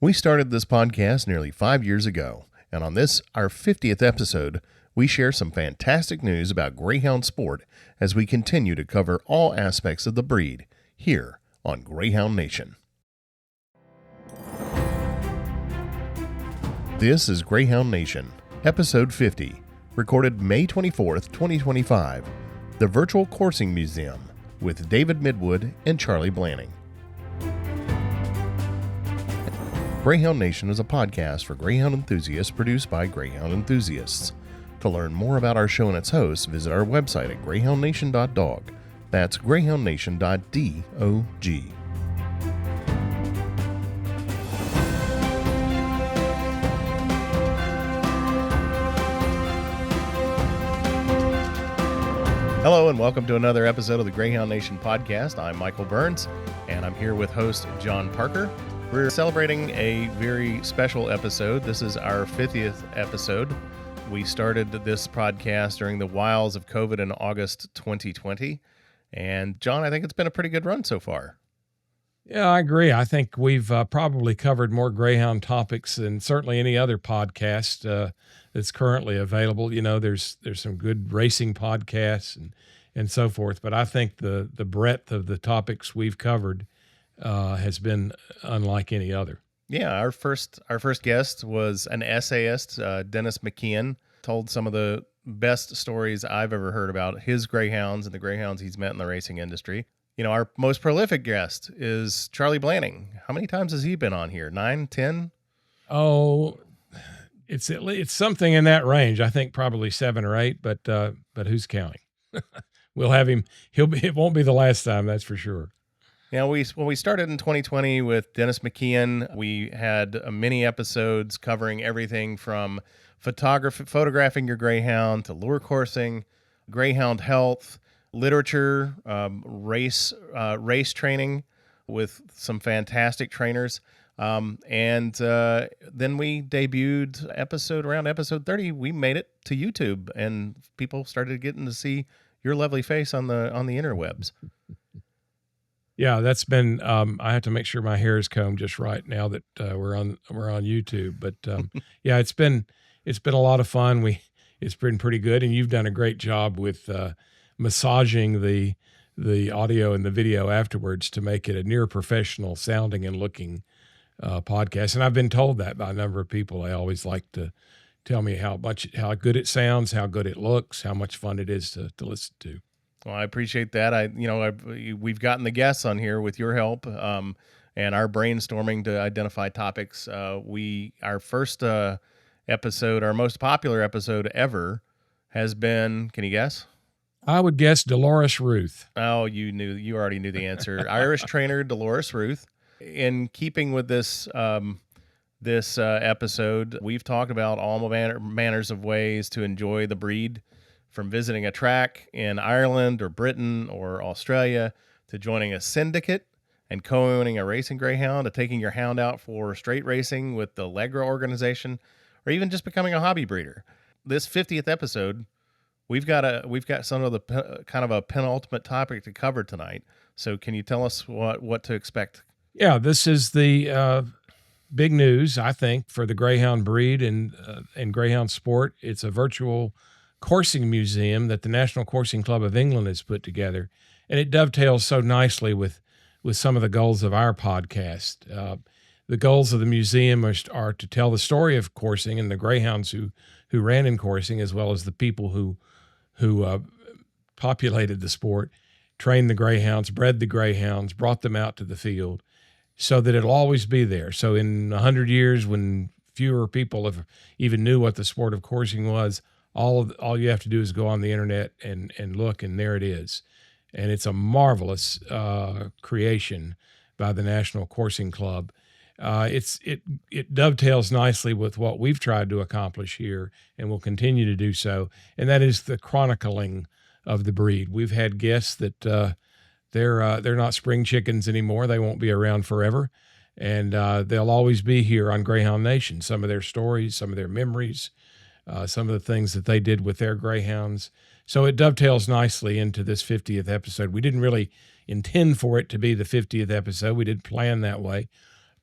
We started this podcast nearly 5 years ago, and on this, our 50th episode, we share some fantastic news about Greyhound sport as we continue to cover all aspects of the breed here on Greyhound Nation. This is Greyhound Nation, episode 50, recorded May 24th, 2025, the Virtual Coursing Museum with David Midwood and Charlie Blanning. Greyhound Nation is a podcast for Greyhound enthusiasts produced by Greyhound enthusiasts. To learn more about our show and its hosts, visit our website at greyhoundnation.dog. That's greyhoundnation.dog. Hello and welcome to another episode of the Greyhound Nation podcast. I'm Michael Burns, and I'm here with host John Parker. We're celebrating a very special episode. This is our 50th episode. We started this podcast during the wiles of COVID in August 2020. And John, I think it's been a pretty good run so far. Yeah, I agree. I think we've probably covered more Greyhound topics than certainly any other podcast that's currently available. You know, there's some good racing podcasts and so forth, but I think the breadth of the topics we've covered has been unlike any other. Yeah, our first guest was an essayist, Dennis McKeon, told some of the best stories I've ever heard about his Greyhounds and the Greyhounds he's met in the racing industry. You know, our most prolific guest is Charlie Blanning. How many times has he been on here? 9, 10? Oh, it's something in that range. I think probably 7 or 8, but who's counting? We'll have him. It won't be the last time, that's for sure. Yeah, when we started in 2020 with Dennis McKeon, we had many episodes covering everything from photographing your Greyhound to lure coursing, Greyhound health, literature, race training with some fantastic trainers. And then we debuted around episode 30. We made it to YouTube, and people started getting to see your lovely face on the interwebs. Yeah, that's been. I have to make sure my hair is combed just right now that we're on YouTube. But yeah, it's been a lot of fun. It's been pretty good, and you've done a great job with massaging the audio and the video afterwards to make it a near professional sounding and looking podcast. And I've been told that by a number of people. They always like to tell me how good it sounds, how good it looks, how much fun it is to listen to. Well, I appreciate that. We've gotten the guests on here with your help, and our brainstorming to identify topics. Our first episode, our most popular episode ever, has been. Can you guess? I would guess Dolores Ruth. Oh, you already knew the answer. Irish trainer Dolores Ruth. In keeping with this episode, we've talked about all manners of ways to enjoy the breed. From visiting a track in Ireland or Britain or Australia to joining a syndicate and co-owning a racing greyhound, to taking your hound out for straight racing with the Allegra organization, or even just becoming a hobby breeder. This 50th episode, we've got some of the kind of a penultimate topic to cover tonight. So can you tell us what to expect? Yeah, this is the big news, I think, for the greyhound breed and greyhound sport. It's a virtual coursing museum that the National Coursing Club of England has put together, and it dovetails so nicely with some of the goals of our podcast. The goals of the museum are to tell the story of coursing and the greyhounds who ran in coursing, as well as the people who populated the sport, trained the greyhounds, bred the greyhounds, brought them out to the field, so that it'll always be there. So in 100 years, when fewer people have even knew what the sport of coursing was, all you have to do is go on the internet and look, and there it is. And it's a marvelous creation by the National Coursing Club. It dovetails nicely with what we've tried to accomplish here, and will continue to do so, and that is the chronicling of the breed. We've had guests that they're not spring chickens anymore. They won't be around forever, and they'll always be here on Greyhound Nation. Some of their stories, some of their memories, some of the things that they did with their greyhounds. So it dovetails nicely into this 50th episode. We didn't really intend for it to be the 50th episode. We didn't plan that way,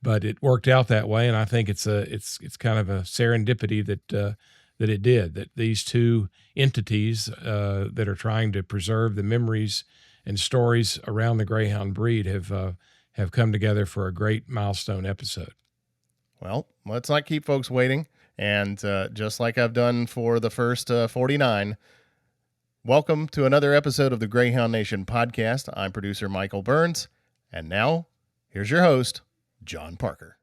but it worked out that way, and I think it's kind of a serendipity that it did, that these two entities that are trying to preserve the memories and stories around the Greyhound breed have come together for a great milestone episode. Well, let's not keep folks waiting. And just like I've done for the first 49, welcome to another episode of the Greyhound Nation podcast. I'm producer Michael Burns. And now, here's your host, John Parker.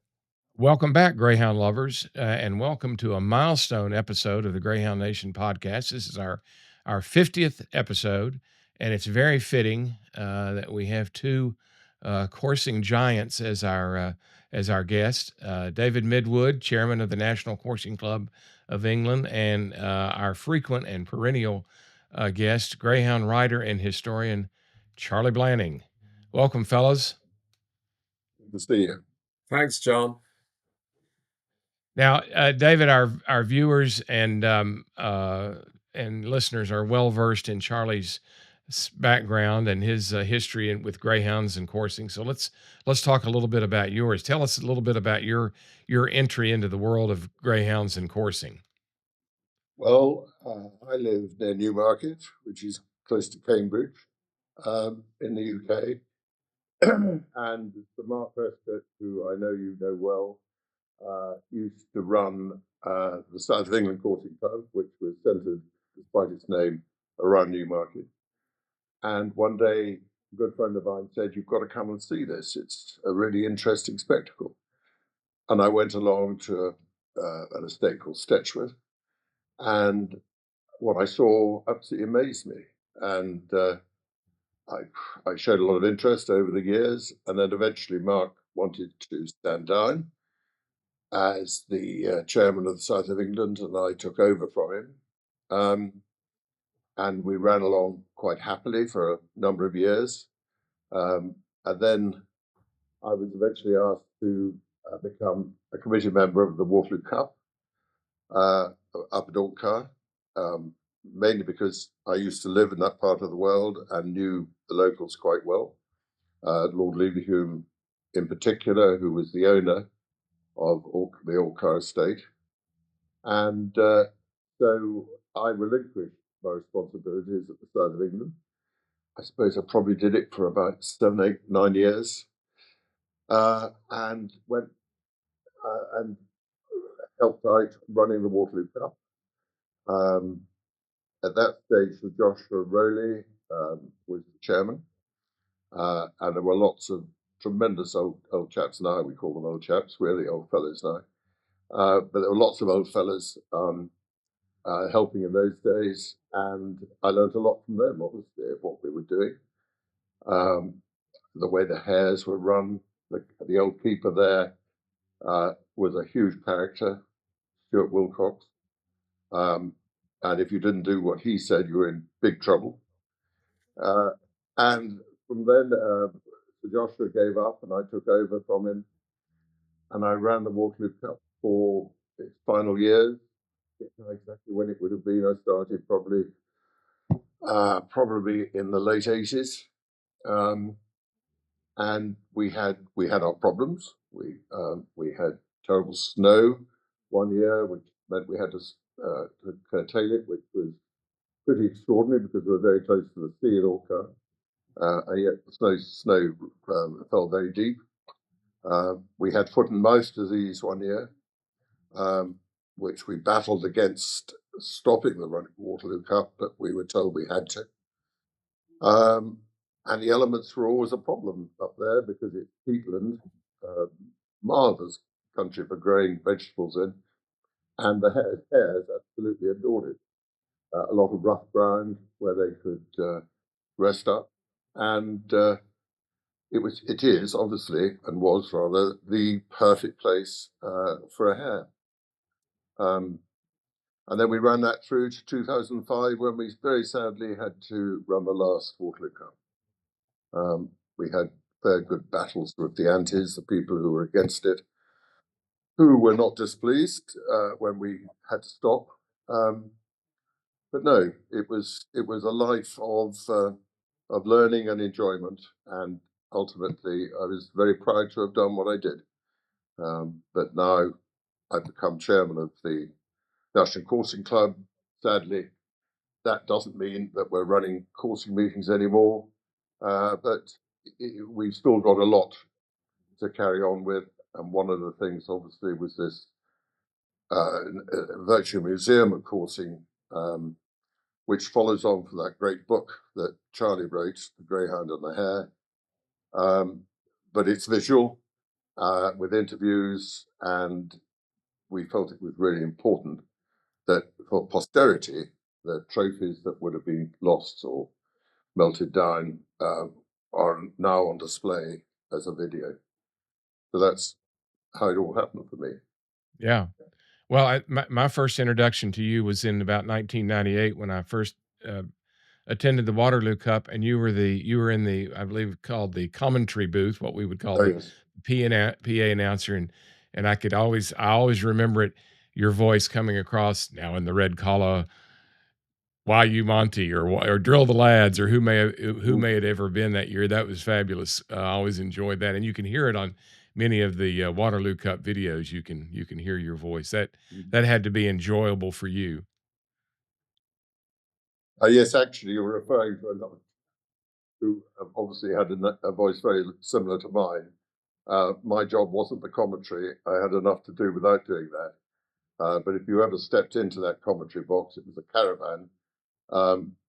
Welcome back, Greyhound lovers, and welcome to a milestone episode of the Greyhound Nation podcast. This is our 50th episode, and it's very fitting that we have two coursing giants as our guest, David Midwood, chairman of the National Coursing Club of England, and our frequent and perennial guest, Greyhound writer and historian, Charlie Blanning. Welcome, fellas. Good to see you. Thanks, John. Now, David, our viewers and listeners are well versed in Charlie's background and his history with greyhounds and coursing. So let's talk a little bit about yours. Tell us a little bit about your entry into the world of greyhounds and coursing. Well, I live near Newmarket, which is close to Cambridge, in the UK. And Sir Mark Prescott, who I know you know well, used to run the South of England Coursing Club, which was centred, despite its name, around Newmarket. And one day, a good friend of mine said, "You've got to come and see this. It's a really interesting spectacle." And I went along to an estate called Stetchworth, and what I saw absolutely amazed me. And I showed a lot of interest over the years, and then eventually Mark wanted to stand down as the chairman of the South of England, and I took over from him. And we ran along quite happily for a number of years. And then I was eventually asked to become a committee member of the Waterloo Cup up at Altcar, mainly because I used to live in that part of the world and knew the locals quite well. Lord Leverhulme, in particular, who was the owner of the Altcar estate. And so I relinquished my responsibilities at the South of England. I suppose I probably did it for about 7, 8, 9 years, and went and helped out running the Waterloo Cup. At that stage, Sir Joshua Rowley was the chairman, and there were lots of tremendous old chaps now. We call them old chaps. We're the old fellows now. But there were lots of old fellows helping in those days, and I learned a lot from them, obviously, of what we were doing. The way the hares were run, the old keeper there was a huge character, Stuart Wilcox. And if you didn't do what he said, you were in big trouble. And from then, Sir Joshua gave up, and I took over from him. And I ran the Waterloo Cup for its final years. I don't know exactly when it would have been. I started probably in the late 80s. And we had our problems. We had terrible snow one year, which meant we had to curtail it, which was pretty extraordinary because we were very close to the sea at Orca, and yet the snow fell very deep. We had foot and mouth disease one year, which we battled against stopping the Waterloo Cup, but we were told we had to. And the elements were always a problem up there because it's peatland, marvellous country for growing vegetables in, and the hares absolutely adored it. A lot of rough ground where they could rest up, and it is obviously, and was rather, the perfect place for a hare. And then we ran that through to 2005 when we very sadly had to run the last Waterloo Cup. We had very good battles with the antis, the people who were against it, who were not displeased when we had to stop. But no, it was a life of learning and enjoyment, and ultimately I was very proud to have done what I did. But now I've become chairman of the National Coursing Club. Sadly, that doesn't mean that we're running coursing meetings anymore, but we've still got a lot to carry on with. And one of the things, obviously, was this virtual museum of coursing, which follows on from that great book that Charlie wrote, The Greyhound and the Hare. But it's visual with interviews, and we felt it was really important that for posterity, the trophies that would have been lost or melted down are now on display as a video. So that's how it all happened for me. Yeah. Well, my first introduction to you was in about 1998 when I first attended the Waterloo Cup, and you were in the, I believe, called the commentary booth, what we would call Oh, the yes. PA announcer, and I always remember it, your voice coming across now in the red collar, why you Monty, or drill the lads, or who may it ever been that year. That was fabulous. I always enjoyed that, and you can hear it on many of the Waterloo Cup videos. You can hear your voice. That had to be enjoyable for you. Yes, actually, you're referring to another who obviously had a voice very similar to mine. My job wasn't the commentary. I had enough to do without doing that. But if you ever stepped into that commentary box, it was a caravan.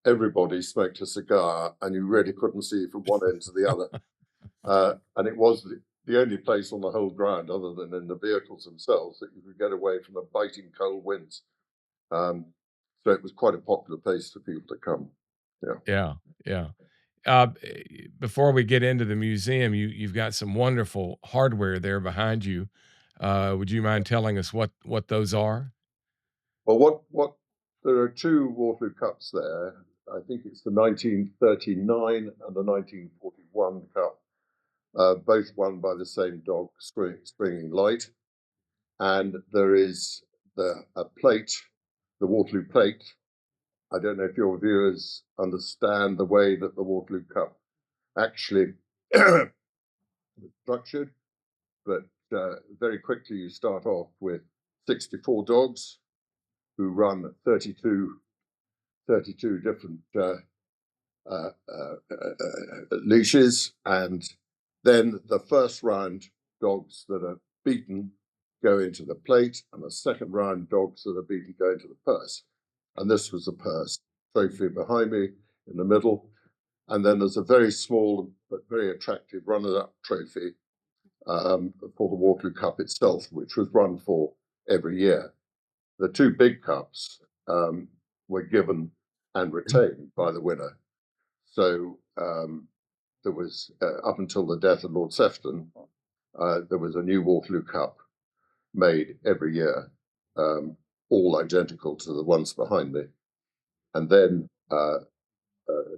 Everybody smoked a cigar, and you really couldn't see from one end to the other. And it was the only place on the whole ground, other than in the vehicles themselves, that you could get away from the biting cold winds. So it was quite a popular place for people to come. Yeah. Yeah, yeah. Before we get into the museum, you've got some wonderful hardware there behind you. Would you mind telling us what those are? Well, what there are two Waterloo Cups there. I think it's the 1939 and the 1941 Cup, both won by the same dog, Springing Light. And there is a plate, the Waterloo plate. I don't know if your viewers understand the way that the Waterloo Cup actually was structured, but very quickly you start off with 64 dogs who run 32 different leashes, and then the first round dogs that are beaten go into the plate, and the second round dogs that are beaten go into the purse. And this was the purse trophy behind me in the middle. And then there's a very small but very attractive runner-up trophy for the Waterloo Cup itself, which was run for every year. The two big cups were given and retained by the winner. So there was, up until the death of Lord Sefton, there was a new Waterloo Cup made every year, all identical to the ones behind me. And then a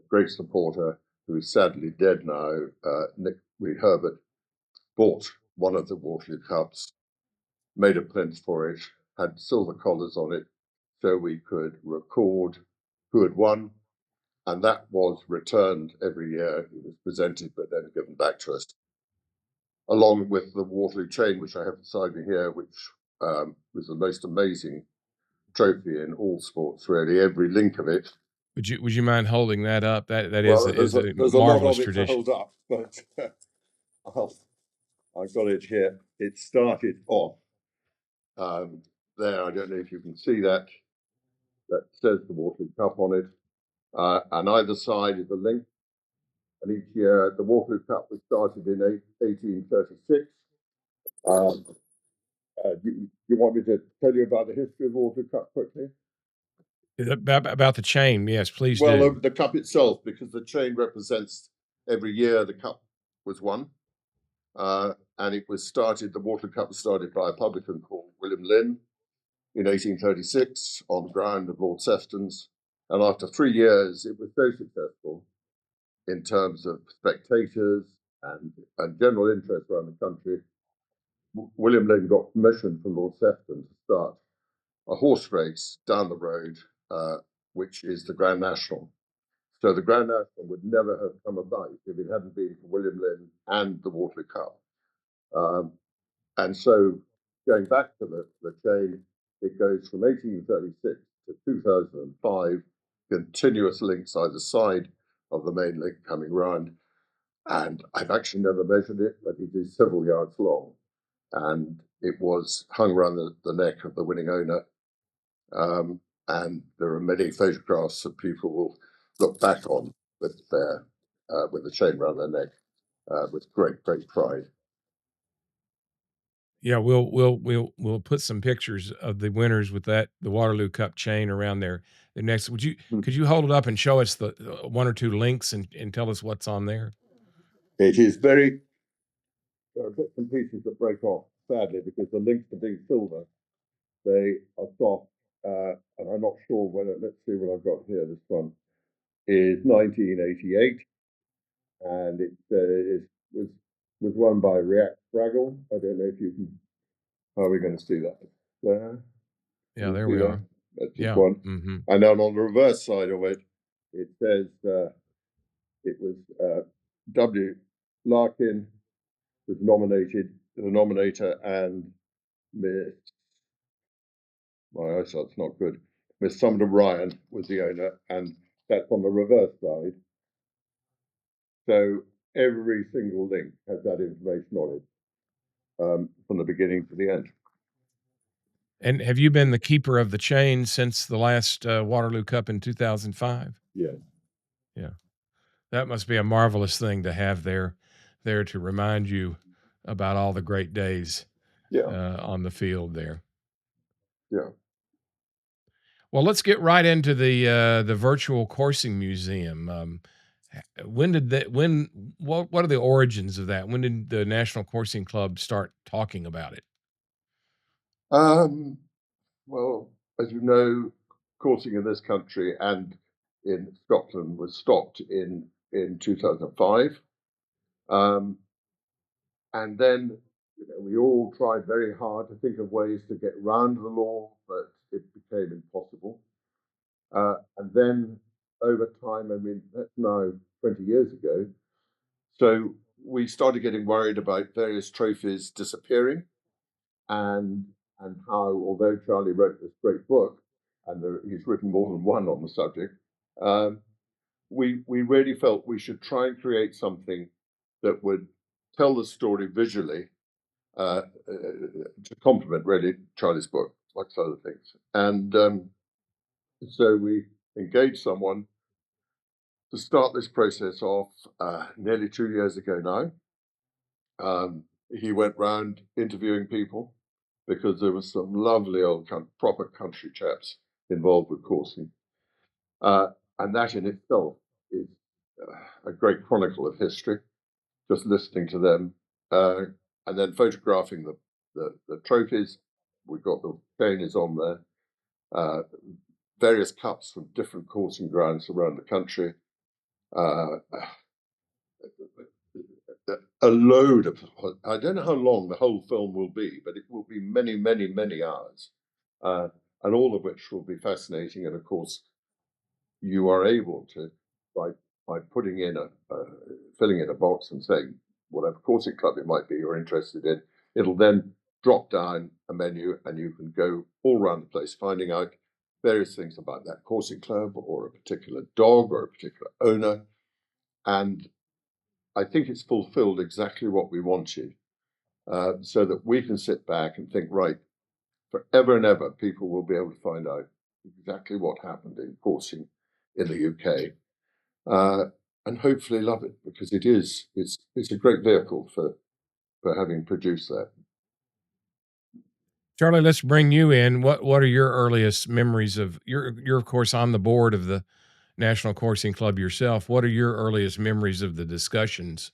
great supporter, who is sadly dead now, Nick Reed Herbert, bought one of the Waterloo Cups, made a plinth for it, had silver collars on it, so we could record who had won, and that was returned every year. It was presented but then given back to us, along with the Waterloo chain, which I have beside me here, which was the most amazing trophy in all sports, really, every link of it. Would you mind holding that up? That Well, is a there's a lot marvelous of it to tradition. hold up, but I've got it here. It started off there. I don't know if you can see that. That says the Waterloo Cup on it. And either side is a link. And each year, the Waterloo Cup was started in 1836. Do you want me to tell you about the history of the Waterloo Cup quickly? About the chain, yes, please Well, do. the cup itself, because the chain represents every year the cup was won. And it was started, the Waterloo Cup was started by a publican called William Lynn in 1836 on the ground of Lord Sefton's. And after 3 years, it was so successful in terms of spectators and general interest around the country. William Lynn got permission from Lord Sefton to start a horse race down the road, which is the Grand National. So the Grand National would never have come about if it hadn't been for William Lynn and the Waterloo Cup. And so going back to the chain, it goes from 1836 to 2005, continuous links either side of the main link coming round. And I've actually never measured it, but it is several yards long. And it was hung around the neck of the winning owner. And there are many photographs that people will look back on with the chain around their neck with great pride. Yeah, we'll put some pictures of the winners with the Waterloo Cup chain around their necks. Could you hold it up and show us the one or two links and tell us what's on there? It is there are bits and pieces that break off, sadly, because the links are being silver. They are soft, and I'm not sure whether, let's see what I've got here. This one is 1988, and it was won by React Fraggle. I don't know if you can, how are we going to see that? Yeah, there we are. That's Yeah. one. Mm-hmm. And then on the reverse side of it, it says it was W. Larkin was nominated, the nominator, and Miss, my eyesight's not good, Miss Sumner Ryan was the owner, and that's on the reverse side. So every single link has that information on it from the beginning to the end. And have you been the keeper of the chain since the last Waterloo Cup in 2005? Yeah. Yeah. That must be a marvelous thing to have there to remind you about all the great days on the field there. Yeah. Well, let's get right into the virtual coursing museum. What are the origins of that? When did the National Coursing Club start talking about it? Well, as you know, coursing in this country and in Scotland was stopped in 2005. And then we all tried very hard to think of ways to get around the law, but it became impossible. And then over time, I mean, that's now 20 years ago. So we started getting worried about various trophies disappearing and how, although Charlie wrote this great book, and he's written more than one on the subject, we really felt we should try and create something that would tell the story visually to complement really Charlie's book, like other things. And so we engaged someone to start this process off nearly 2 years ago now. He went round interviewing people because there was some lovely old proper country chaps involved with coursing. And that in itself is a great chronicle of history, just listening to them. And then photographing the trophies. We've got the chain is on there. Various cups from different coursing grounds around the country. A load of, I don't know how long the whole film will be, but it will be many, many, many hours, and all of which will be fascinating. And of course, you are able to, by putting in filling in a box and saying whatever coursing club it might be you're interested in, it'll then drop down a menu and you can go all around the place finding out various things about that coursing club or a particular dog or a particular owner. And I think it's fulfilled exactly what we wanted, so that we can sit back and think, right, forever and ever, people will be able to find out exactly what happened in coursing in the UK, and hopefully love it, because it's a great vehicle for having produced that. Charlie, let's bring you in. What are your earliest memories of you're of course on the board of the National Coursing Club yourself. What are your earliest memories of the discussions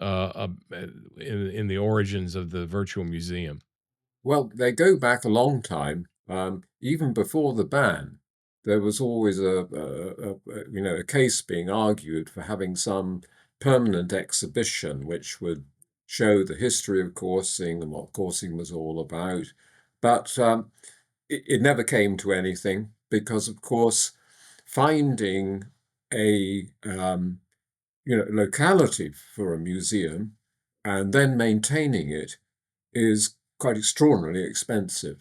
in the origins of the virtual museum? Well, they go back a long time. Even before the ban, there was always a case being argued for having some permanent exhibition which would show the history of coursing and what coursing was all about. But it never came to anything because, of course, finding a locality for a museum and then maintaining it is quite extraordinarily expensive.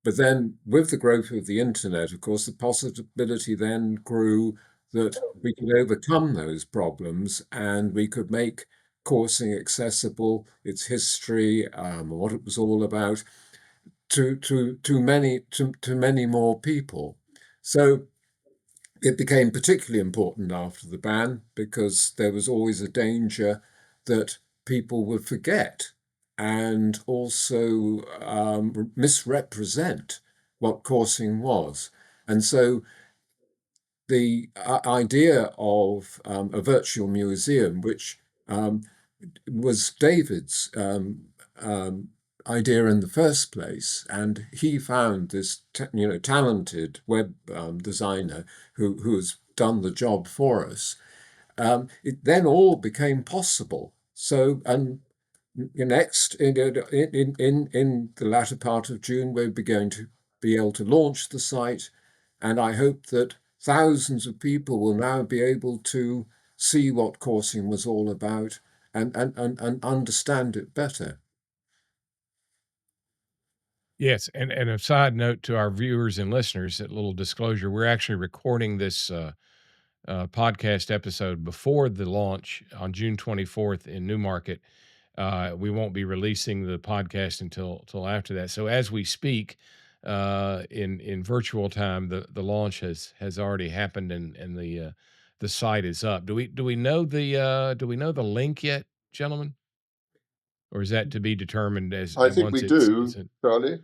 But then with the growth of the internet, of course, the possibility then grew that we could overcome those problems and we could make coursing accessible, its history, what it was all about, to many more people. So it became particularly important after the ban because there was always a danger that people would forget and also misrepresent what coursing was. And so the idea of a virtual museum, which was David's idea in the first place, and he found this talented web designer who has done the job for us. It then all became possible. So, and next in the latter part of June, we're going to be able to launch the site, and I hope that thousands of people will now be able to see what coursing was all about and understand it better. Yes, and a side note to our viewers and listeners, a little disclosure: we're actually recording this podcast episode before the launch on June 24th in Newmarket. We won't be releasing the podcast until after that. So as we speak, in virtual time, the launch has already happened and the site is up. Do we know the link yet, gentlemen, or is that to be determined as I think once we do, it's in? Charlie.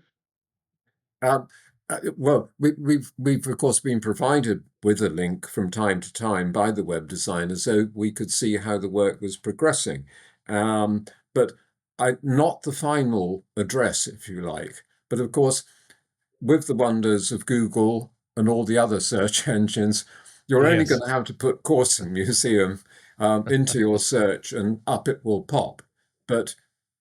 Well, we've of course been provided with a link from time to time by the web designer, so we could see how the work was progressing. But not the final address, if you like. But of course, with the wonders of Google and all the other search engines, you're only Yes. going to have to put coursing museum into your search, and up it will pop. But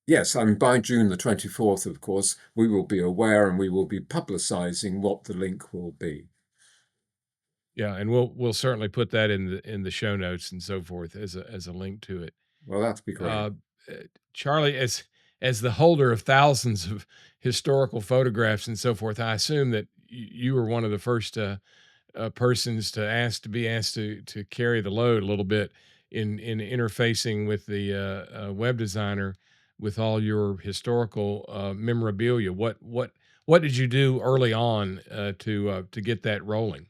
yes, by June the 24th, of course, we will be aware and we will be publicizing what the link will be. Yeah, and we'll certainly put that in the show notes and so forth as a link to it. Well, that'd be great. Uh, uh, Charlie, as the holder of thousands of historical photographs and so forth, I assume that you were one of the first persons to be asked to carry the load a little bit in interfacing with the web designer with all your historical memorabilia. What did you do early on to get that rolling?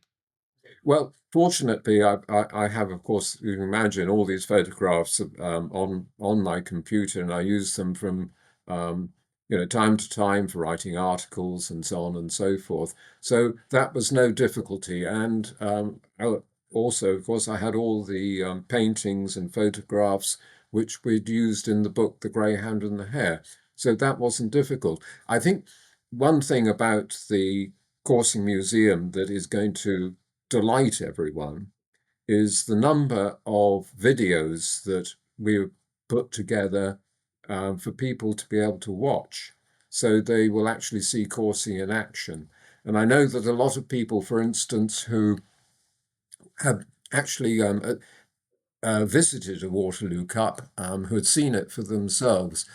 Well, fortunately, I have, of course, you can imagine all these photographs on my computer, and I use them from time to time for writing articles and so on and so forth. So that was no difficulty. And also, of course, I had all the paintings and photographs which we'd used in the book The Greyhound and the Hare. So that wasn't difficult. I think one thing about the Coursing Museum that is going to delight everyone is the number of videos that we put together for people to be able to watch. So they will actually see coursing in action. And I know that a lot of people, for instance, who have actually visited a Waterloo Cup, who had seen it for themselves,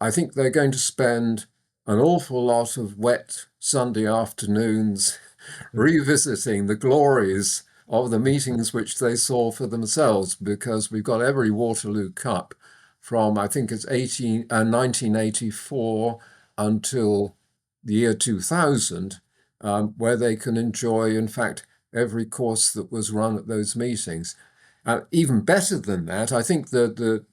I think they're going to spend an awful lot of wet Sunday afternoons revisiting the glories of the meetings which they saw for themselves, because we've got every Waterloo Cup from, I think it's 1984 until the year 2000, where they can enjoy, in fact, every course that was run at those meetings. Even better than that, I think the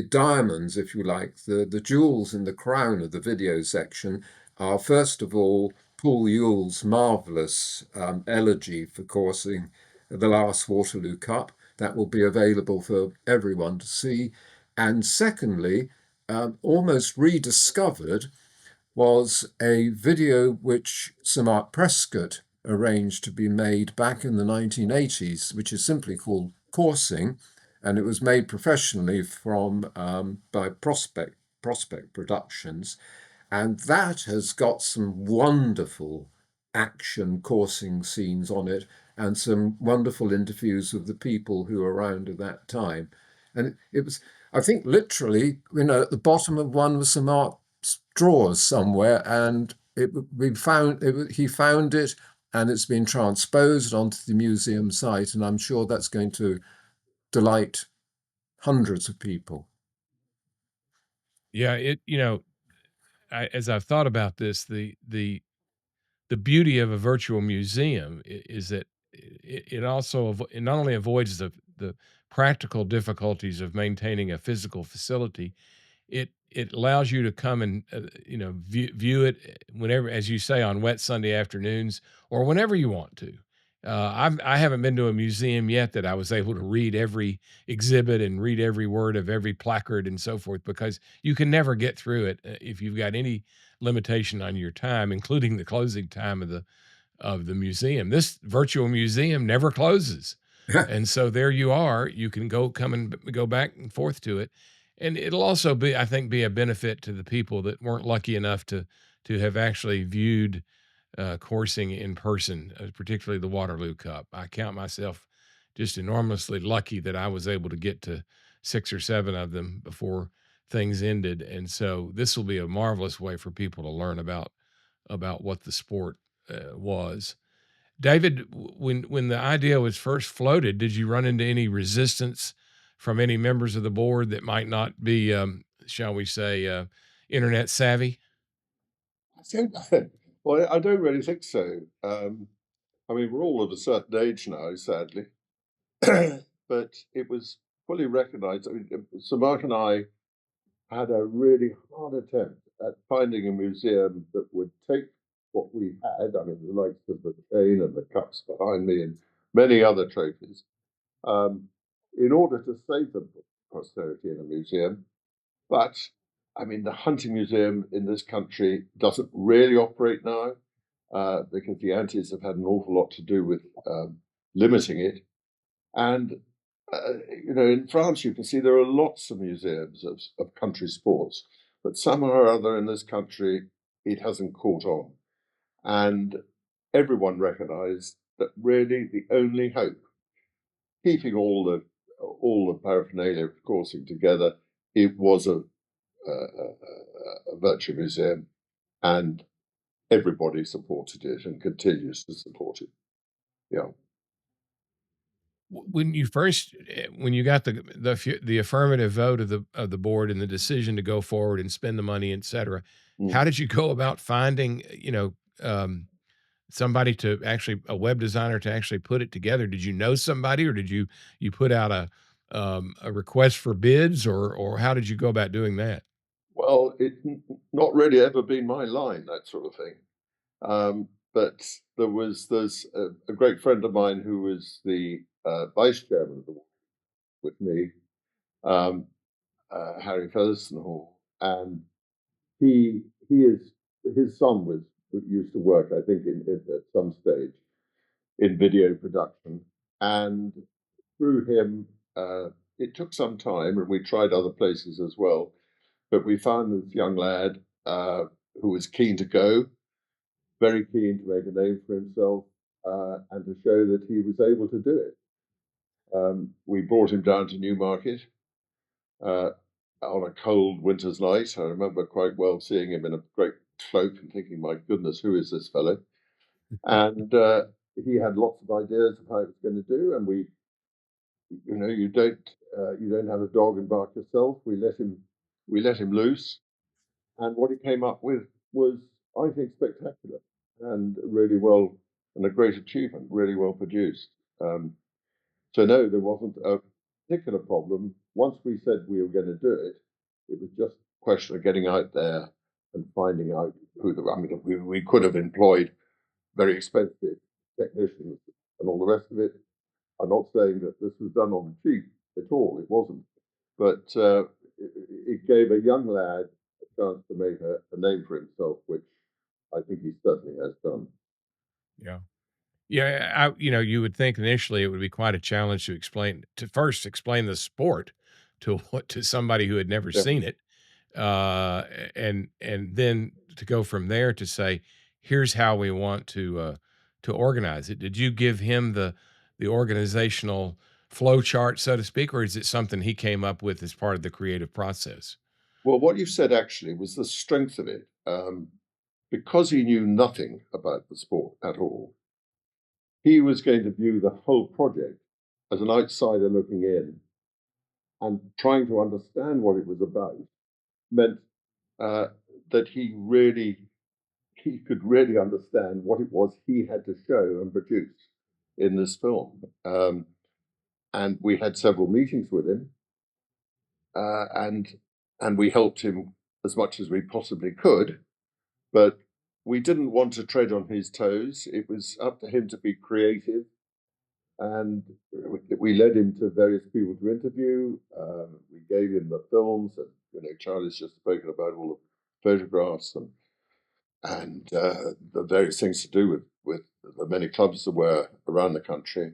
diamonds, if you like, the jewels in the crown of the video section are, first of all, Paul Yule's marvellous elegy for coursing the last Waterloo Cup. That will be available for everyone to see. And secondly, almost rediscovered, was a video which Sir Mark Prescott arranged to be made back in the 1980s, which is simply called Coursing, and it was made professionally by Prospect Productions, and that has got some wonderful action coursing scenes on it and some wonderful interviews with the people who were around at that time. And it was, I think literally, at the bottom of one was Sir Mark's drawers somewhere, and he found it, and it's been transposed onto the museum site, and I'm sure that's going to delight hundreds of people. Yeah, as I've thought about this, the beauty of a virtual museum is that it also it not only avoids the practical difficulties of maintaining a physical facility, it allows you to come and view it whenever, as you say, on wet Sunday afternoons or whenever you want to. I haven't been to a museum yet that I was able to read every exhibit and read every word of every placard and so forth, because you can never get through it if you've got any limitation on your time, including the closing time of the museum. This virtual museum never closes. And so there you are. You can come and go back and forth to it. And it'll also be, I think, be a benefit to the people that weren't lucky enough to have actually viewed coursing in person, particularly the Waterloo Cup. I count myself just enormously lucky that I was able to get to 6 or 7 of them before things ended. And so this will be a marvelous way for people to learn about what the sport was. David, when the idea was first floated, did you run into any resistance from any members of the board that might not be, shall we say, internet savvy? Well, I don't really think so. I mean, we're all of a certain age now, sadly, but it was fully recognised. I mean, Sir Mark and I had a really hard attempt at finding a museum that would take what we had, I mean, the likes of the chain and the cups behind me and many other trophies, in order to save them for posterity in a museum. But, I mean, the hunting museum in this country doesn't really operate now because the Antis have had an awful lot to do with limiting it. And in France, you can see there are lots of museums of country sports, but somehow or other in this country, it hasn't caught on. And everyone recognized that really the only hope, keeping all the paraphernalia of coursing together, it was a virtual museum, and everybody supported it and continues to support it. Yeah. When you got the affirmative vote of the board and the decision to go forward and spend the money, et cetera, how did you go about finding, somebody to actually, a web designer to actually put it together? Did you know somebody, or did you put out a request for bids, or how did you go about doing that? Well, it's not really ever been my line, that sort of thing. But there's a great friend of mine who was the vice chairman of the board with me, Harry Featherstone, and his son used to work, I think, at some stage in video production, and through him, it took some time, and we tried other places as well, but we found this young lad who was keen to go, very keen to make a name for himself, and to show that he was able to do it. We brought him down to Newmarket on a cold winter's night. I remember quite well seeing him in a great cloak and thinking, my goodness, who is this fellow? And he had lots of ideas of how it was going to do. And you don't have a dog and bark yourself. We let him loose. And what he came up with was, I think, spectacular and really well, and a great achievement, really well produced. So no, there wasn't a particular problem. Once we said we were going to do it, it was just a question of getting out there and finding out I mean, we could have employed very expensive technicians and all the rest of it. I'm not saying that this was done on the cheap at all. It wasn't. But it gave a young lad a chance to make a name for himself, which I think he certainly has done. Yeah. Yeah, you would think initially it would be quite a challenge to first explain the sport to somebody who had never Yeah. seen it, and then to go from there to say, here's how we want to organize it. Did you give him the organizational flow chart, so to speak, or is it something he came up with as part of the creative process? Well, what you said actually was the strength of it. Because he knew nothing about the sport at all, he was going to view the whole project as an outsider looking in and trying to understand what it was about meant uh, that he could really understand what it was he had to show and produce in this film. And we had several meetings with him, uh, and and we helped him as much as we possibly could. But we didn't want to tread on his toes. It was up to him to be creative, and we led him to various people to interview. We gave him the films, and Charlie's just spoken about all the photographs and the various things to do with the many clubs that were around the country.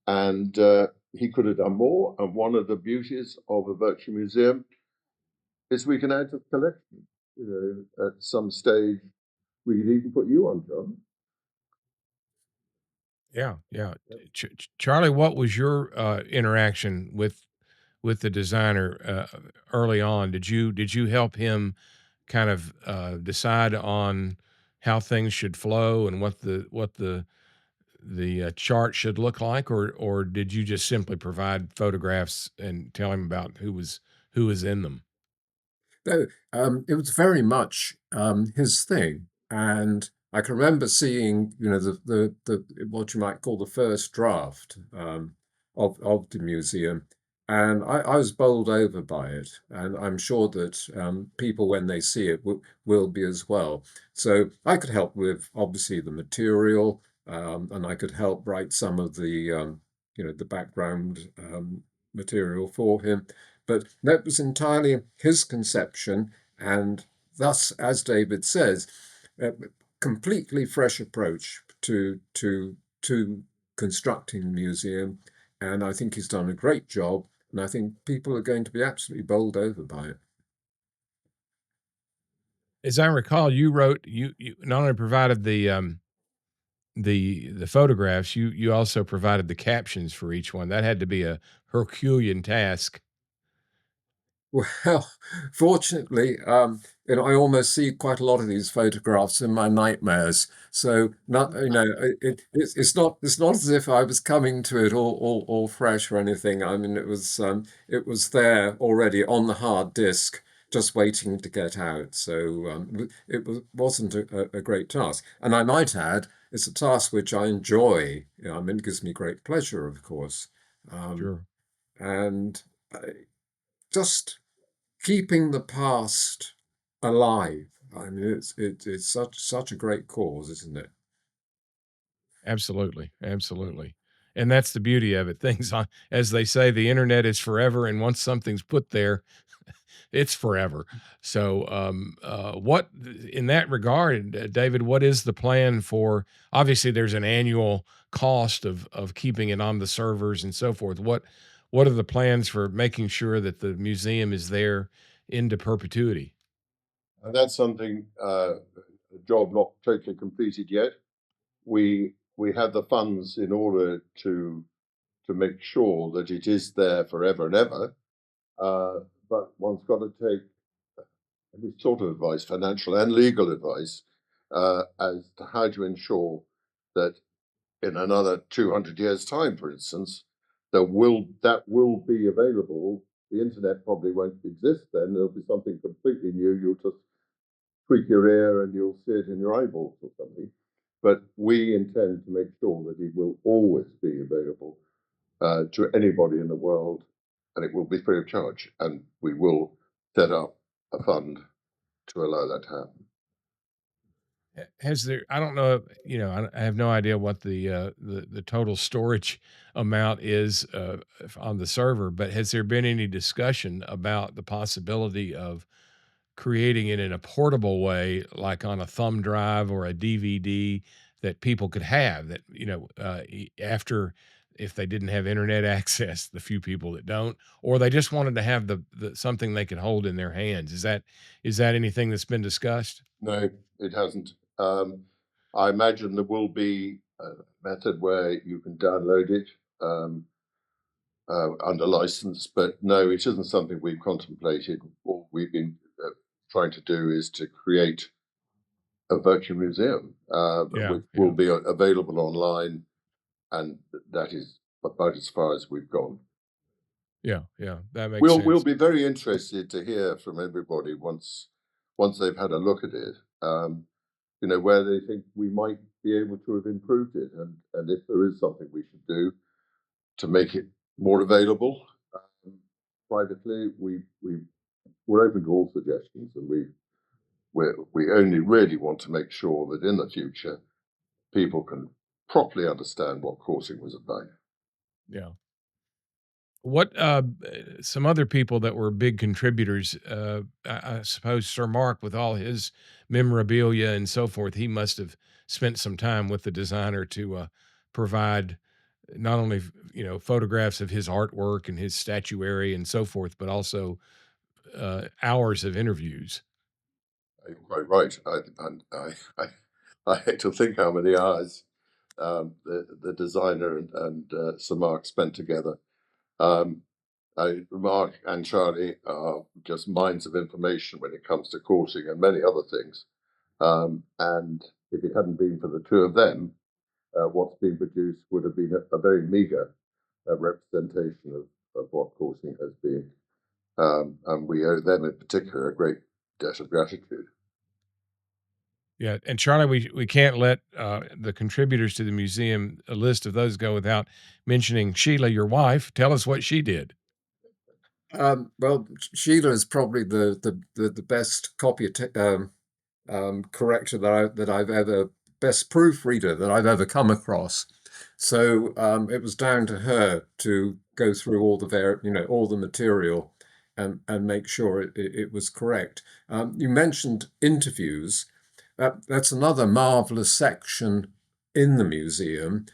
And he could have done more. And one of the beauties of a virtual museum is we can add to the collection. At some stage, we could even put you on, John. Yeah, yeah. Charlie, what was your interaction with the designer early on? Did you help him kind of decide on how things should flow and what the chart should look like, or did you just simply provide photographs and tell him about who was in them? No, it was very much his thing, and I can remember seeing, the what you might call the first draft of the museum, and I was bowled over by it, and I'm sure that people, when they see it, will be as well. So I could help with obviously the material, and I could help write some of the background material for him. But that was entirely his conception, and thus, as David says, a completely fresh approach to constructing the museum. And I think he's done a great job, and I think people are going to be absolutely bowled over by it. As I recall, you not only provided the photographs, you also provided the captions for each one. That had to be a Herculean task. Well, fortunately, I almost see quite a lot of these photographs in my nightmares. So not, it's not as if I was coming to it all fresh or anything. I mean, it was there already on the hard disk, just waiting to get out. So wasn't a great task. And I might add, it's a task which I enjoy. I mean, it gives me great pleasure, of course. Um, Sure. and just keeping the past alive. I mean, it's such a great cause, isn't it? Absolutely, absolutely. And that's the beauty of it. Things on, as they say, the internet is forever, and once something's put there, it's forever. So, what in that regard, David? What is the plan for? Obviously, there's an annual cost of keeping it on the servers and so forth. What are the plans for making sure that the museum is there into perpetuity? And that's something, a job not totally completed yet. We have the funds in order to make sure that it is there forever and ever. But one's got to take every sort of advice, financial and legal advice, as to how to ensure that in another 200 years' time, for instance, that will be available. The internet probably won't exist then. There'll be something completely new. You'll just tweak your ear and you'll see it in your eyeballs or something. But we intend to make sure that it will always be available to anybody in the world, and it will be free of charge. And we will set up a fund to allow that to happen. Has there? I don't know. I have no idea what the total storage amount is on the server. But has there been any discussion about the possibility of creating it in a portable way, like on a thumb drive or a DVD that people could have? That after, if they didn't have internet access, the few people that don't, or they just wanted to have the something they could hold in their hands. Is that anything that's been discussed? No, it hasn't. I imagine there will be a method where you can download it. under license, but no, it isn't something we've contemplated. What we've been trying to do is to create a virtual museum, which will be available online, and that is about as far as we've gone. Yeah, that makes sense. We'll be very interested to hear from everybody once they've had a look at it. Where they think we might be able to have improved it, and if there is something we should do to make it more available privately, we're open to all suggestions, and we only really want to make sure that in the future people can properly understand what coursing was about. Yeah. What some other people that were big contributors, I suppose Sir Mark, with all his memorabilia and so forth, he must have spent some time with the designer to provide not only photographs of his artwork and his statuary and so forth, but also hours of interviews. You're quite right. I hate to think how many hours the designer and Sir Mark spent together. Mark and Charlie are just mines of information when it comes to coursing and many other things. And if it hadn't been for the two of them, what's been produced would have been a very meagre representation of what coursing has been. And we owe them in particular a great debt of gratitude. Yeah, and Charlie, we can't let the contributors to the museum, a list of those, go without mentioning Sheila, your wife. Tell us what she did. Well, Sheila is probably the best copy corrector that I've ever, best proofreader that I've ever come across. So it was down to her to go through all all the material and make sure it was correct. You mentioned interviews. That's another marvelous section in the museum,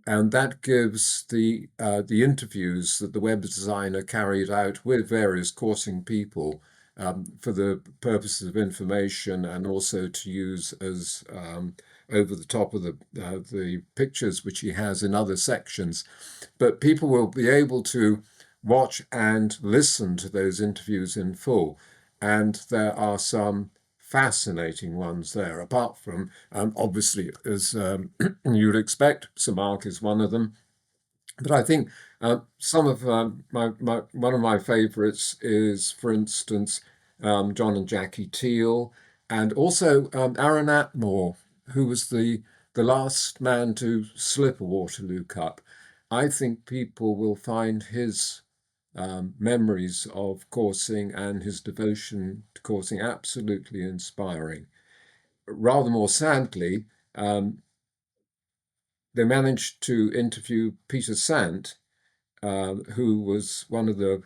and that gives the interviews that the web designer carried out with various coursing people for the purposes of information, and also to use as over the top of the pictures which he has in other sections. But people will be able to watch and listen to those interviews in full, and there are some fascinating ones there, apart from obviously, as you'd expect, Sir Mark is one of them. But I think some of one of my favorites is, for instance, John and Jackie Teal, and also Aaron Atmore, who was the last man to slip a Waterloo Cup. I think people will find his memories of coursing and his devotion to coursing absolutely inspiring. Rather more sadly, they managed to interview Peter Sant, who was one of the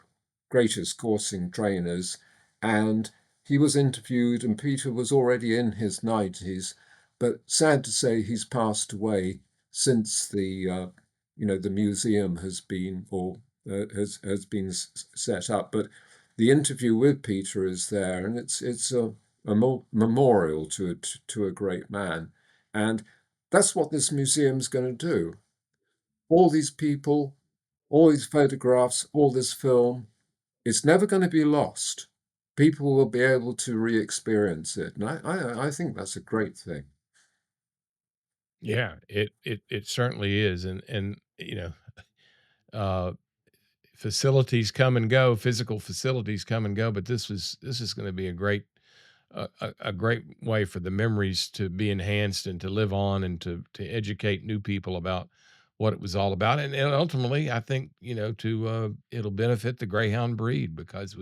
greatest coursing trainers, and he was interviewed, and Peter was already in his 90s, but sad to say he's passed away since the museum has been has been set up. But the interview with Peter is there, and it's a memorial to a great man, and that's what this museum's going to do. All these people, all these photographs, all this film, it's never going to be lost. People will be able to re-experience it, and I think that's a great thing. Yeah, it certainly is, and facilities come and go, physical facilities come and go, but this is going to be a great way for the memories to be enhanced and to live on, and to educate new people about what it was all about, and ultimately, I think to it'll benefit the Greyhound breed, because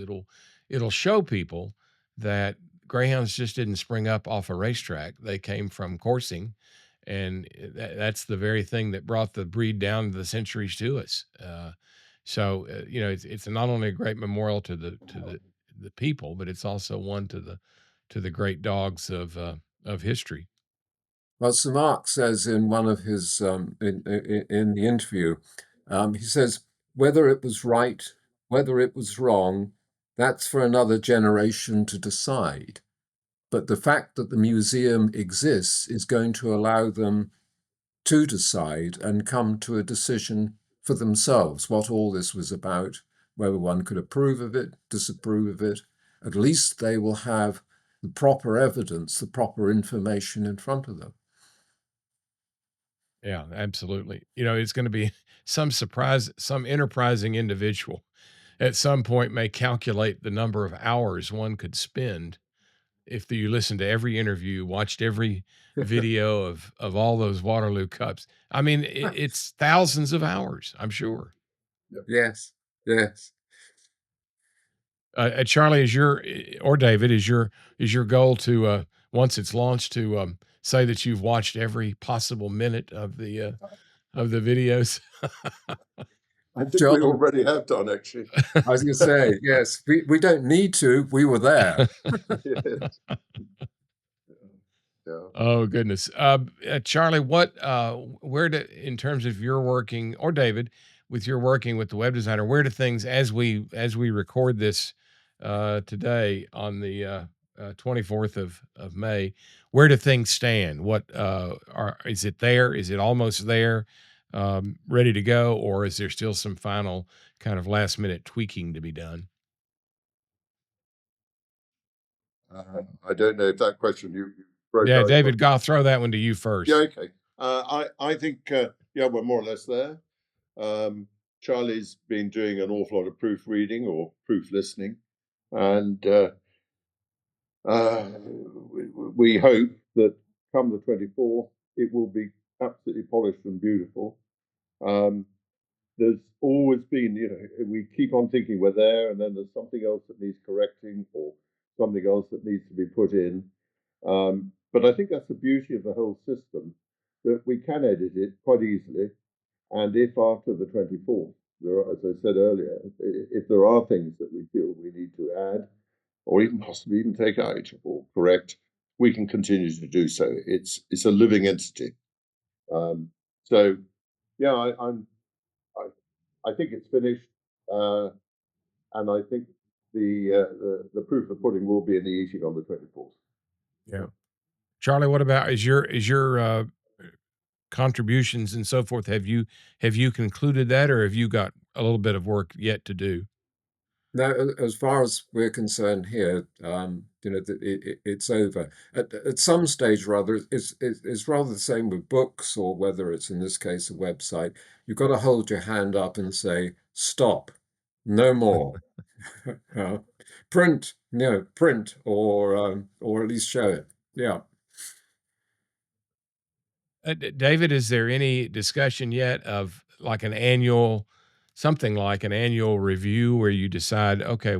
it'll show people that Greyhounds just didn't spring up off a racetrack; they came from coursing, and that's the very thing that brought the breed down the centuries to us. So it's not only a great memorial to the people, but it's also one to the great dogs of history. Well, Sir Mark says in one of his in the interview, he says whether it was right, whether it was wrong, that's for another generation to decide. But the fact that the museum exists is going to allow them to decide and come to a decision for themselves what all this was about, whether one could approve of it, disapprove of it. At least they will have the proper evidence, the proper information in front of them. Yeah, absolutely. It's going to be some enterprising individual at some point may calculate the number of hours one could spend if you listen to every interview, watched every video of all those Waterloo Cups. I mean, it's thousands of hours, I'm sure. Yes, yes. Charlie, or David, is your goal to once it's launched to say that you've watched every possible minute of the videos? I think we John, already have done, actually. I was going to say, yes, we don't need to. We were there. Yes. Yeah. Oh goodness, Charlie, in terms of your working, or David, with your working with the web designer, where do things as we record this today on the 24th of May, where do things stand? Is it there? Is it almost there, ready to go, or is there still some final kind of last minute tweaking to be done? I don't know if that question you broke Yeah, out. David, I'll throw that one to you first. Yeah, okay. I think yeah, we're more or less there. Charlie's been doing an awful lot of proofreading or proof listening, and we hope that come the 24th, it will be absolutely polished and beautiful. There's always been, we keep on thinking we're there, and then there's something else that needs correcting or something else that needs to be put in. But I think that's the beauty of the whole system, that we can edit it quite easily. And if after the 24th, as I said earlier, if there are things that we feel we need to add, or even possibly even take out or correct, we can continue to do so. It's a living entity. So yeah, I think it's finished, and I think the proof of the pudding will be in the eating on the 24th. Yeah. Charlie, what about is your contributions and so forth? Have you concluded that, or have you got a little bit of work yet to do? Now, as far as we're concerned here, it's over. At some stage, rather, it's rather the same with books, or whether it's in this case a website. You've got to hold your hand up and say, "Stop, no more." Print, print, or at least show it. Yeah. David, is there any discussion yet of something like an annual review where you decide, okay,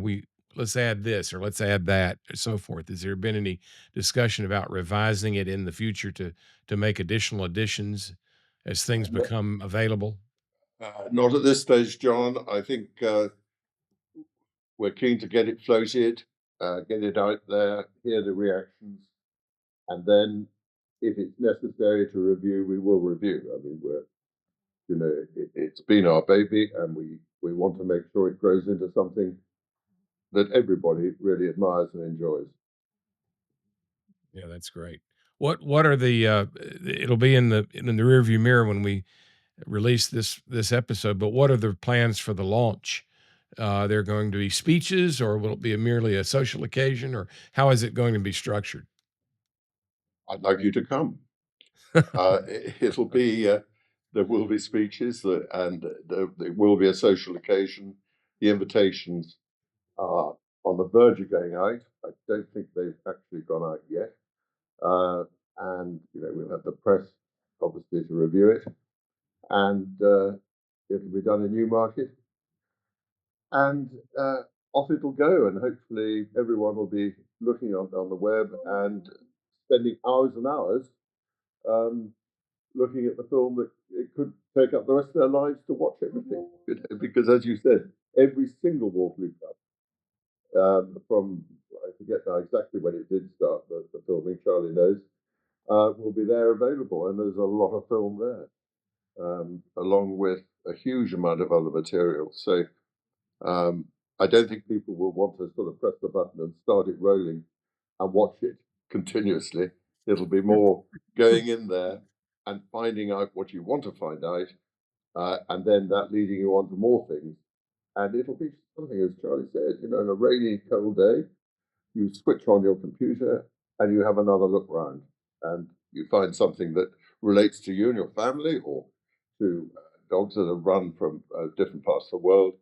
let's add this or let's add that or so forth? Has there been any discussion about revising it in the future to make additional additions as things become available? Not at this stage, John. I think we're keen to get it floated, get it out there, hear the reactions, and then if it's necessary to review, we will review. I mean, it's been our baby, and we want to make sure it grows into something that everybody really admires and enjoys. Yeah, that's great. What are it'll be in the rearview mirror when we release this episode, but what are the plans for the launch? There going to be speeches, or will it be merely a social occasion, or how is it going to be structured? I'd like you to come. It'll be there will be speeches, and there will be a social occasion. The invitations are on the verge of going out. I don't think they've actually gone out yet. And we'll have the press obviously to review it, and it'll be done in Newmarket, and off it'll go, and hopefully everyone will be looking on the web and spending hours and hours looking at the film that it could take up the rest of their lives to watch everything. Because as you said, every single Waterloo Cup, from I forget now exactly when it did start the filming, Charlie knows, will be there available, and there's a lot of film there, along with a huge amount of other material. So I don't think people will want to sort of press the button and start it rolling and watch it continuously. It'll be more going in there and finding out what you want to find out, and then that leading you on to more things. And it'll be something, as Charlie said, on a rainy, cold day, you switch on your computer and you have another look round, and you find something that relates to you and your family, or to dogs that have run from different parts of the world.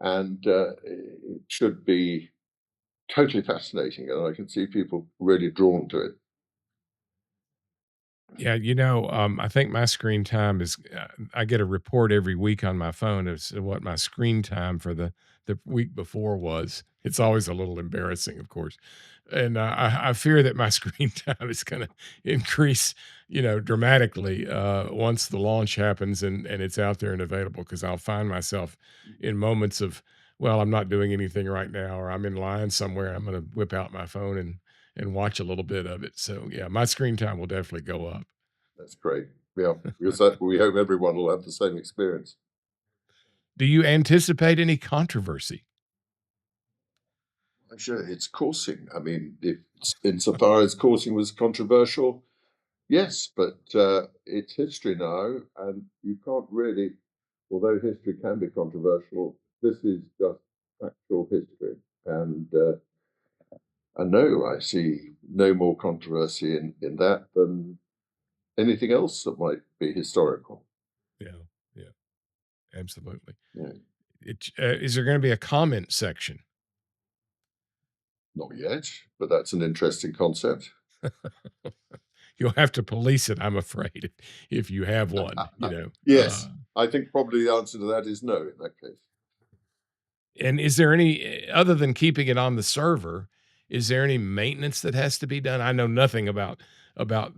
And it should be totally fascinating, and I can see people really drawn to it. Yeah, I think my screen time is. I get a report every week on my phone as to what my screen time for the week before was. It's always a little embarrassing, of course, and I fear that my screen time is going to increase, dramatically once the launch happens and it's out there and available. Because I'll find myself in moments of, well, I'm not doing anything right now, or I'm in line somewhere. I'm going to whip out my phone and watch a little bit of it. So yeah, my screen time will definitely go up. That's great. Yeah, because we hope everyone will have the same experience. Do you anticipate any controversy? I'm sure it's coursing. I mean, if insofar as coursing was controversial, yes, but it's history now, and you can't really, although history can be controversial, this is just factual history. And no, I see no more controversy in that than anything else that might be historical. Yeah, yeah, absolutely. Yeah. Is there going to be a comment section? Not yet, but that's an interesting concept. You'll have to police it, I'm afraid, if you have one. Yes, I think probably the answer to that is no in that case. And is there any, other than keeping it on the server, is there any maintenance that has to be done? I know nothing about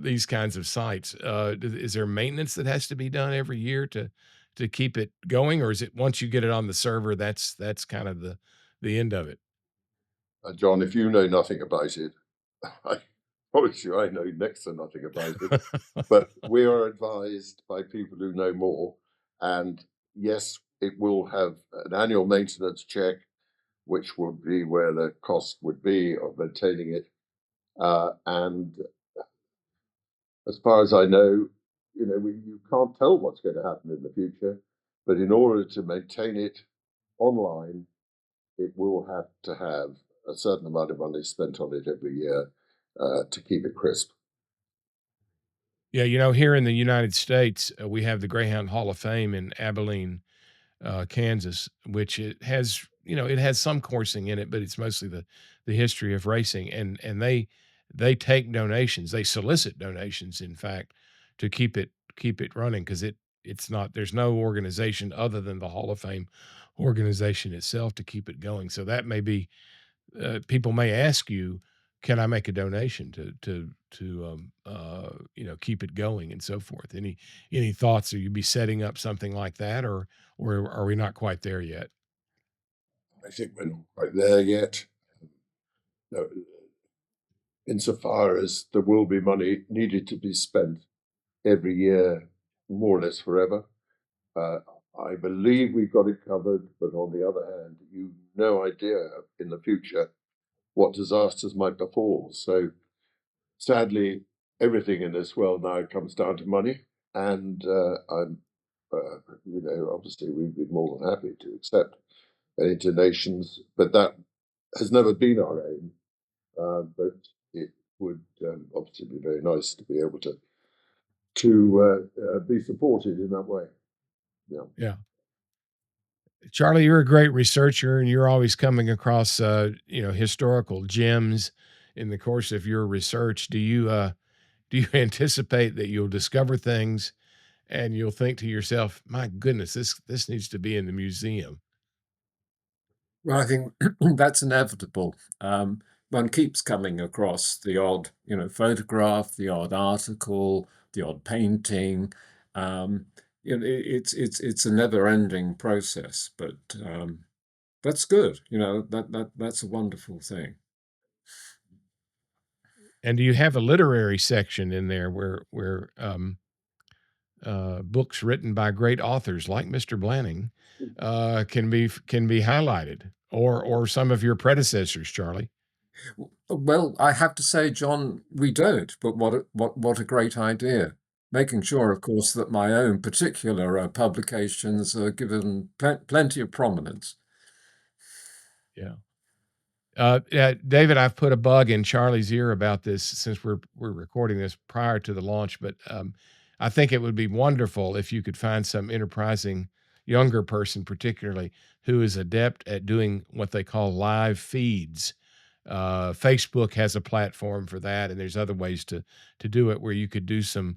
these kinds of sites. Is there maintenance that has to be done every year to keep it going, or is it once you get it on the server, that's kind of the end of it? John, if you know nothing about it, I promise you I know next to nothing about it. But we are advised by people who know more, and yes, it will have an annual maintenance check, which would be where the cost would be of maintaining it. And as far as I know, you can't tell what's going to happen in the future, but in order to maintain it online, it will have to have a certain amount of money spent on it every year to keep it crisp. Yeah, here in the United States, we have the Greyhound Hall of Fame in Abilene, Kansas, which it has some coursing in it, but it's mostly the history of racing, and they take donations, they solicit donations, in fact, to keep it running, because it's not, there's no organization other than the Hall of Fame organization itself to keep it going. So that may be, people may ask you, can I make a donation to keep it going and so forth? Any thoughts? Or you be setting up something like that, or are we not quite there yet? I think we're not quite there yet. No, insofar as there will be money needed to be spent every year, more or less forever. I believe we've got it covered, but on the other hand, you've no idea in the future what disasters might befall. So sadly, everything in this world now comes down to money, and obviously we'd be more than happy to accept any donations, but that has never been our aim. But it would obviously be very nice to be able to be supported in that way. Yeah. Yeah. Charlie, you're a great researcher, and you're always coming across, historical gems in the course of your research. Do you anticipate that you'll discover things and you'll think to yourself, "My goodness, this needs to be in the museum"? Well, I think that's inevitable. One keeps coming across the odd, photograph, the odd article, the odd painting. It's a never-ending process, but that's good. That's a wonderful thing. And do you have a literary section in there where books written by great authors like Mr. Blanning can be highlighted, or some of your predecessors, Charlie? Well, I have to say, John, we don't. But what a great idea! making sure, of course, that my own particular publications are given plenty of prominence. Yeah. David, I've put a bug in Charlie's ear about this since we're recording this prior to the launch, but I think it would be wonderful if you could find some enterprising younger person, particularly who is adept at doing what they call live feeds. Facebook has a platform for that, and there's other ways to do it where you could do some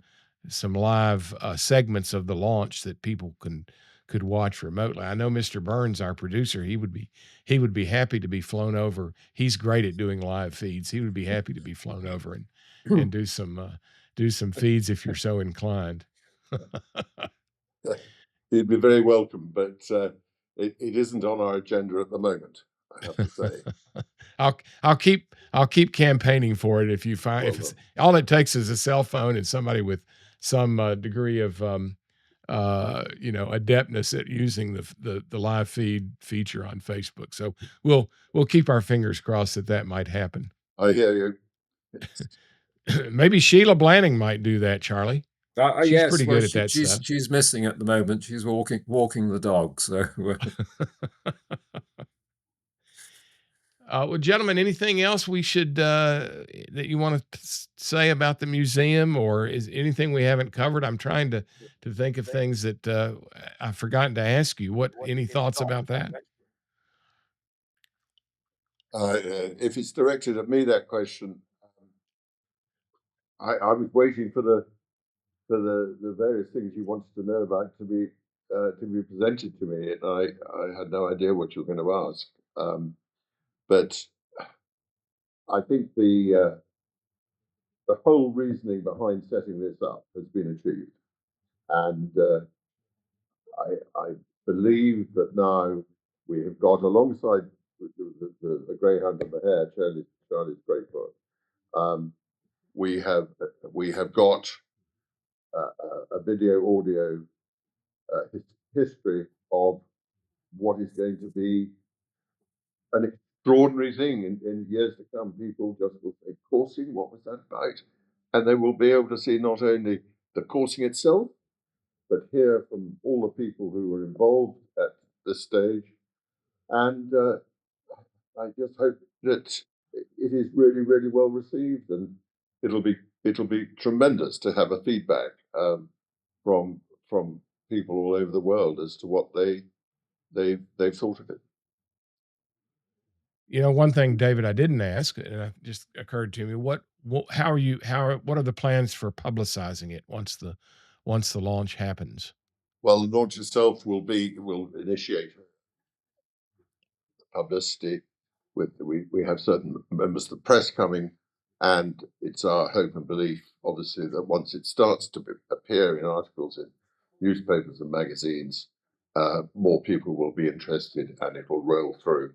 live segments of the launch that people could watch remotely. I know Mr. Burns, our producer, he would be happy to be flown over. He's great at doing live feeds. He would be happy to be flown over and do some feeds if you're so inclined. He'd be very welcome, but it isn't on our agenda at the moment, I have to say. I'll keep campaigning for it if you find Well if it's all it takes is a cell phone and somebody with some degree of adeptness at using the live feed feature on Facebook. So we'll keep our fingers crossed that might happen. I hear you. Maybe Sheila Blanning might do that, Charlie. She's Yes, pretty well, good at that stuff. she's missing at the moment. She's walking the dog. So, well, gentlemen, anything else we should that you want to say about the museum, or is anything we haven't covered? I'm trying to think of things that I've forgotten to ask you. Any thoughts about that? If it's directed at me, that question, I was waiting for the various things you wanted to know about to be presented to me, and I had no idea what you were going to ask. But I think the whole reasoning behind setting this up has been achieved, and I believe that now we have got, alongside the Greyhound and the Hare, Charlie's great book. We have got a video audio history of what is going to be an extraordinary thing in years to come. People just will say, coursing, what was that about? And they will be able to see not only the coursing itself, but hear from all the people who were involved at this stage. And I just hope that it is really, really well received, and it'll be tremendous to have a feedback from people all over the world as to what they've thought of it. One thing, David, I didn't ask, and it just occurred to me: what are the plans for publicizing it once the launch happens? Well, the launch itself will initiate publicity. We have certain members of the press coming, and it's our hope and belief, obviously, that once it starts to appear in articles in newspapers and magazines, more people will be interested, and it will roll through.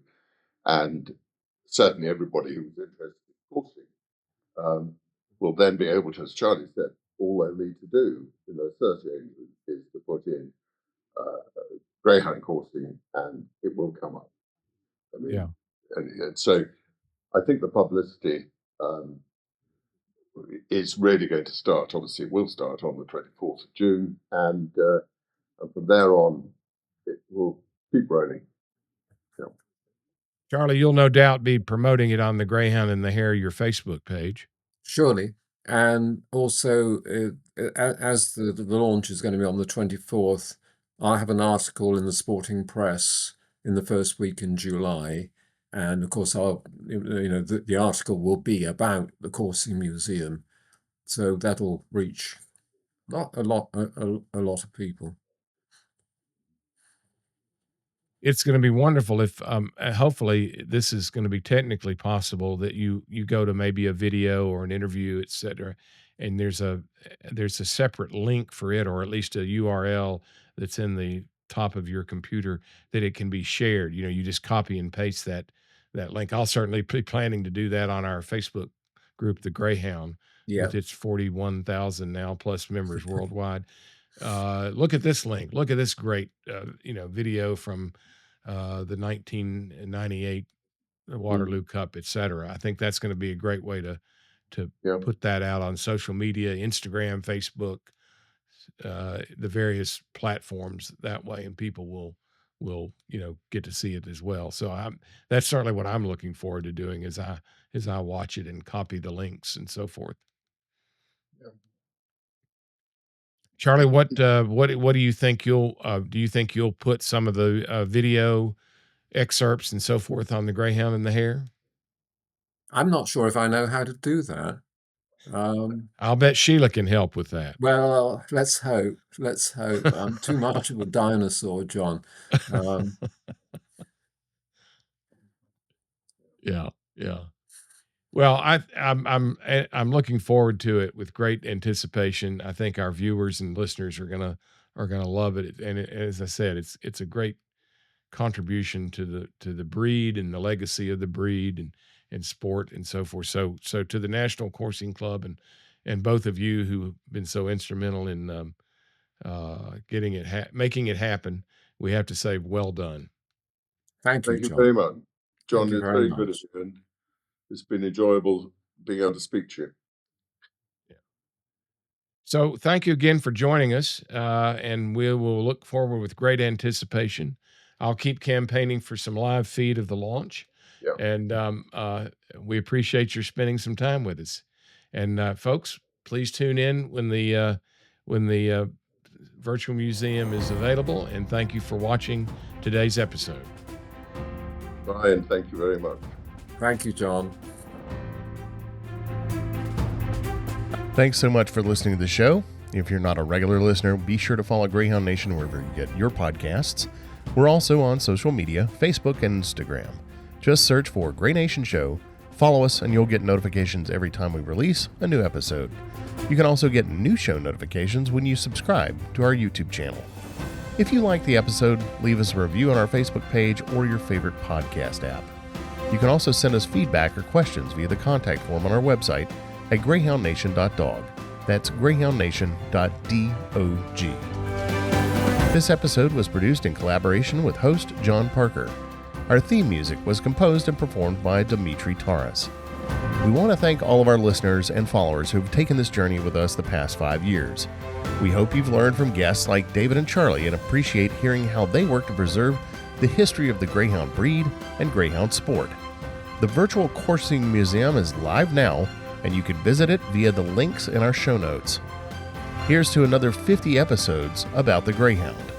And certainly everybody who's interested in coursing will then be able to, as Charlie said, all they need to do in their search engine is to put in Greyhound coursing, and it will come up. I mean, Yeah. And so I think the publicity is really going to start. Obviously, it will start on the 24th of June, and from there on, it will keep rolling. Yeah. Charlie, you'll no doubt be promoting it on the Greyhound and the Hare, your Facebook page. surely. And also, as the launch is going to be on the 24th, I have an article in the Sporting Press in the first week in July. And of course, the article will be about the Coursing Museum. So that'll reach a lot of people. It's going to be wonderful if hopefully this is going to be technically possible that you go to maybe a video or an interview, etc., and there's a separate link for it, or at least a URL that's in the top of your computer that it can be shared. You just copy and paste that link. I'll certainly be planning to do that on our Facebook group, the Greyhound, with its 41,000 now plus members worldwide. Look at this link. Look at this great video from the 1998 Waterloo Cup, etc. I think that's going to be a great way to put that out on social media, Instagram, Facebook, the various platforms that way, and people will get to see it as well. So that's certainly what I'm looking forward to doing as I watch it and copy the links and so forth. Yeah. Charlie, what do you think you'll put some of the video excerpts and so forth on the Greyhound and the Hare? I'm not sure if I know how to do that. I'll bet Sheila can help with that. Well, let's hope. Let's hope. I'm too much of a dinosaur, John. Yeah, yeah. Well, I'm looking forward to it with great anticipation. I think our viewers and listeners are gonna love it. And as I said, it's a great contribution to the breed and the legacy of the breed and sport and so forth. So to the National Coursing Club and both of you who have been so instrumental in making it happen, we have to say well done. Thank you, Thank you John. very much. John, Thank you it's very very good of much. you, and it's been enjoyable being able to speak to you. So thank you again for joining us, and we will look forward with great anticipation. I'll keep campaigning for some live feed of the launch, Yeah. and we appreciate your spending some time with us. And folks, please tune in when the virtual museum is available. And thank you for watching today's episode. Bye, and thank you very much. Thank you, John. Thanks so much for listening to the show. If you're not a regular listener, be sure to follow Greyhound Nation wherever you get your podcasts. We're also on social media, Facebook and Instagram. Just search for Grey Nation Show, follow us, and you'll get notifications every time we release a new episode. You can also get new show notifications when you subscribe to our YouTube channel. If you like the episode, leave us a review on our Facebook page or your favorite podcast app. You can also send us feedback or questions via the contact form on our website at greyhoundnation.dog. That's greyhoundnation.dog. This episode was produced in collaboration with host John Parker. Our theme music was composed and performed by Dimitri Taras. We want to thank all of our listeners and followers who have taken this journey with us the past 5 years. We hope you've learned from guests like David and Charlie and appreciate hearing how they work to preserve the history of the Greyhound breed and Greyhound sport. The virtual coursing museum is live now, and you can visit it via the links in our show notes. Here's to another 50 episodes about the Greyhound.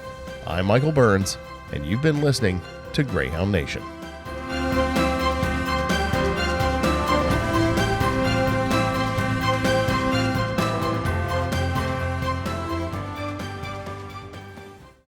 I'm Michael Burns, and you've been listening to Greyhound Nation.